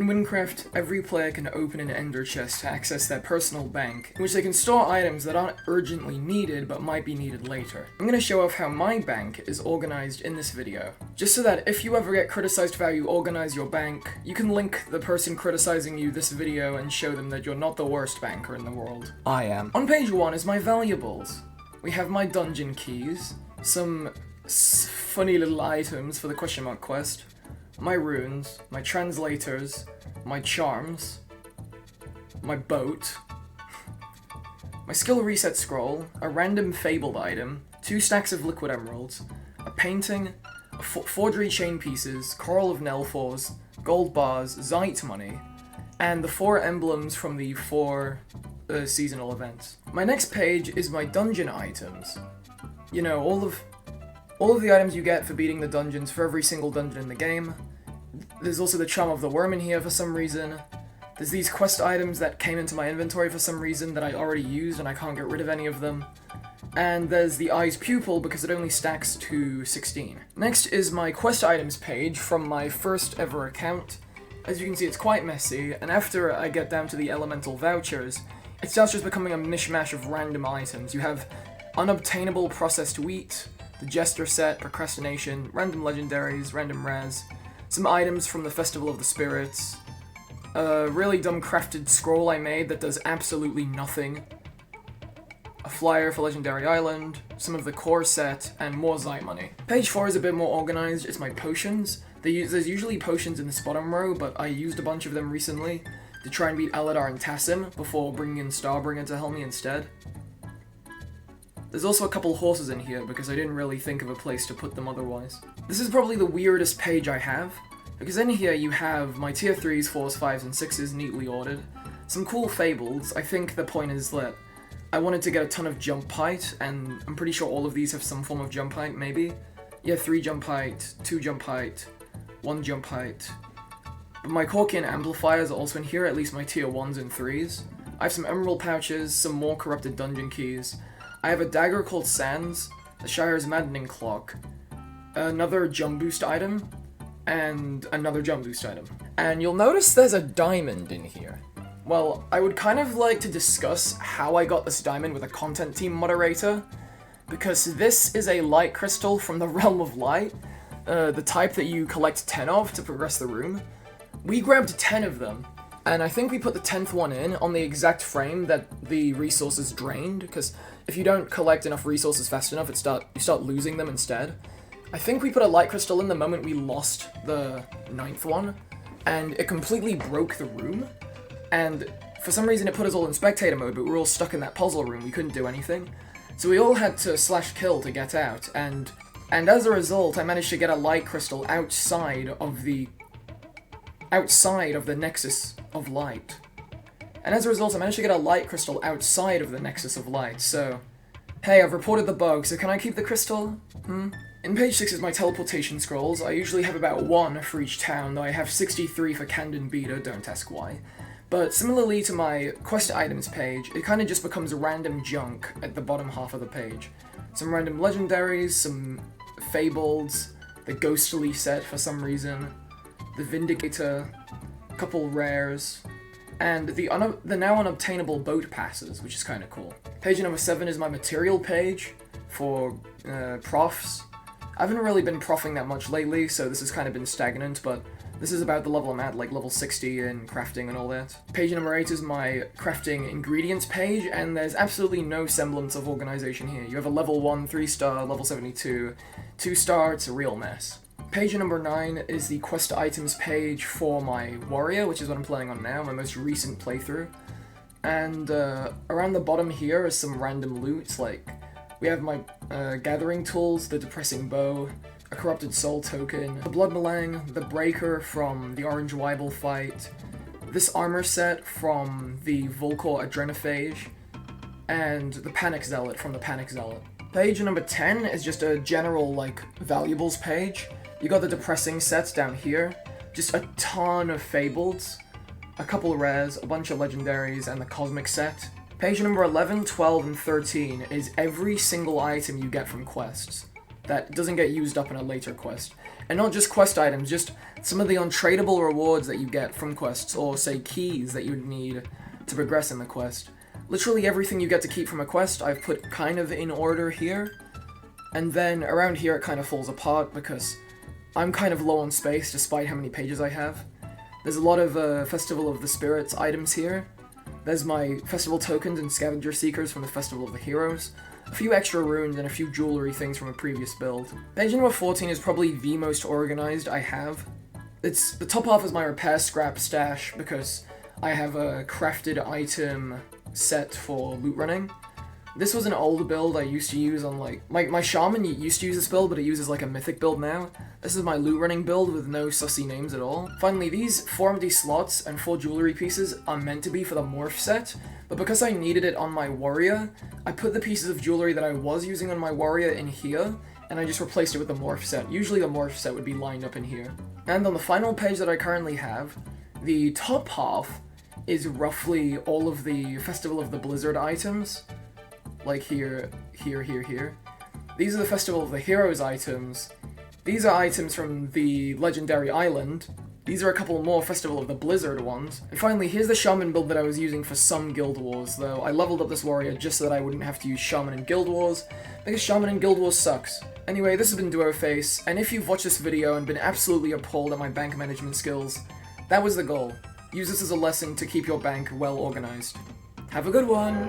In Wynncraft, every player can open an ender chest to access their personal bank, in which they can store items that aren't urgently needed but might be needed later. I'm going to show off how my bank is organized in this video, just so that if you ever get criticized for how you organize your bank, you can link the person criticizing you this video and show them that you're not the worst banker in the world. I am. On page 1 is my valuables. We have my dungeon keys, some funny little items for the question mark quest, my runes, my translators, my charms, my boat, my skill reset scroll, a random fabled item, 2 stacks of liquid emeralds, a painting, forgery chain pieces, coral of Nelphors, gold bars, Zeit money, and the 4 emblems from the 4 seasonal events. My next page is my dungeon items. You know, all of the items you get for beating the dungeons for every single dungeon in the game. There's also the Charm of the Worm in here for some reason. There's these quest items that came into my inventory for some reason that I already used and I can't get rid of any of them. And there's the Eye's Pupil because it only stacks to 16. Next is my quest items page from my first ever account. As you can see, it's quite messy, and after I get down to the elemental vouchers, it starts just becoming a mishmash of random items. You have unobtainable processed wheat, the Jester set, procrastination, random legendaries, random rares, some items from the Festival of the Spirits, a really dumb crafted scroll I made that does absolutely nothing, a flyer for Legendary Island, some of the core set, and more Zeit money. Page 4 is a bit more organized. It's my potions. There's usually potions in this bottom row, but I used a bunch of them recently to try and beat Eladar and Tassim before bringing in Starbringer to help me instead. There's also a couple horses in here because I didn't really think of a place to put them otherwise. This is probably the weirdest page I have, because in here you have my tier 3s, 4s, 5s, and 6s neatly ordered, some cool fables. I think the point is that I wanted to get a ton of jump height, and I'm pretty sure all of these have some form of jump height, maybe? Yeah, 3 jump height, 2 jump height, 1 jump height. But my Corkian amplifiers are also in here, at least my tier 1s and 3s. I have some emerald pouches, some more corrupted dungeon keys. I have a dagger called Sands, the Shire's Maddening Clock, another jump boost item, and another jump boost item. And you'll notice there's a diamond in here. Well, I would kind of like to discuss how I got this diamond with a content team moderator, because this is a light crystal from the Realm of Light, the type that you collect 10 of to progress the room. We grabbed 10 of them, and I think we put the 10th one in on the exact frame that the resources drained, because if you don't collect enough resources fast enough, you start losing them instead. I think we put a light crystal in the moment we lost the 9th one, and it completely broke the room, and for some reason it put us all in spectator mode, but we were all stuck in that puzzle room, we couldn't do anything. So we all had to /kill to get out, and as a result I managed to get a light crystal outside of the Nexus of Light. And as a result, I managed to get a light crystal outside of the Nexus of Light, so... Hey, I've reported the bug, so can I keep the crystal? In page 6 is my Teleportation Scrolls. I usually have about 1 for each town, though I have 63 for Candon Beta, don't ask why. But similarly to my quest items page, it kind of just becomes random junk at the bottom half of the page. Some random legendaries, some fables, the Ghostly set for some reason, the Vindicator, a couple rares, and the now unobtainable boat passes, which is kind of cool. Page number 7 is my material page for profs. I haven't really been proffing that much lately, so this has kind of been stagnant, but this is about the level I'm at, like level 60 in crafting and all that. Page number 8 is my crafting ingredients page, and there's absolutely no semblance of organization here. You have a level 1 3-star, level 72 2-star, it's a real mess. Page number 9 is the quest items page for my warrior, which is what I'm playing on now, my most recent playthrough. And around the bottom here is some random loot, like we have my gathering tools, the depressing bow, a corrupted soul token, the blood melang, the breaker from the orange Weibel fight, this armor set from the Volcor Adrenophage, and the Panic Zealot from the Panic Zealot. Page number 10 is just a general, like, valuables page. You got the depressing sets down here, just a ton of fables, a couple rares, a bunch of legendaries, and the cosmic set. Page number 11, 12, and 13 is every single item you get from quests. that doesn't get used up in a later quest. And not just quest items, just some of the untradeable rewards that you get from quests, or say keys that you would need to progress in the quest. Literally everything you get to keep from a quest I've put kind of in order here, and then around here it kind of falls apart because I'm kind of low on space despite how many pages I have. There's a lot of Festival of the Spirits items here. There's my festival tokens and scavenger seekers from the Festival of the Heroes, a few extra runes, and a few jewelry things from a previous build. Page number 14 is probably the most organized I have. The top half is my repair scrap stash because I have a crafted item set for loot running. This was an old build I used to use on my shaman used to use this build, but it uses like a mythic build now. This is my loot running build with no sussy names at all. Finally, these 4 empty slots and 4 jewelry pieces are meant to be for the morph set, but because I needed it on my warrior, I put the pieces of jewelry that I was using on my warrior in here, and I just replaced it with the morph set. Usually the morph set would be lined up in here. And on the final page that I currently have, the top half is roughly all of the Festival of the Blizzard items. Like here. These are the Festival of the Heroes items. These are items from the Legendary Island. These are a couple more Festival of the Blizzard ones. And finally, here's the Shaman build that I was using for some Guild Wars, though I leveled up this warrior just so that I wouldn't have to use Shaman in Guild Wars, because Shaman in Guild Wars sucks. Anyway, this has been DuoFace, and if you've watched this video and been absolutely appalled at my bank management skills, that was the goal. Use this as a lesson to keep your bank well organized. Have a good one!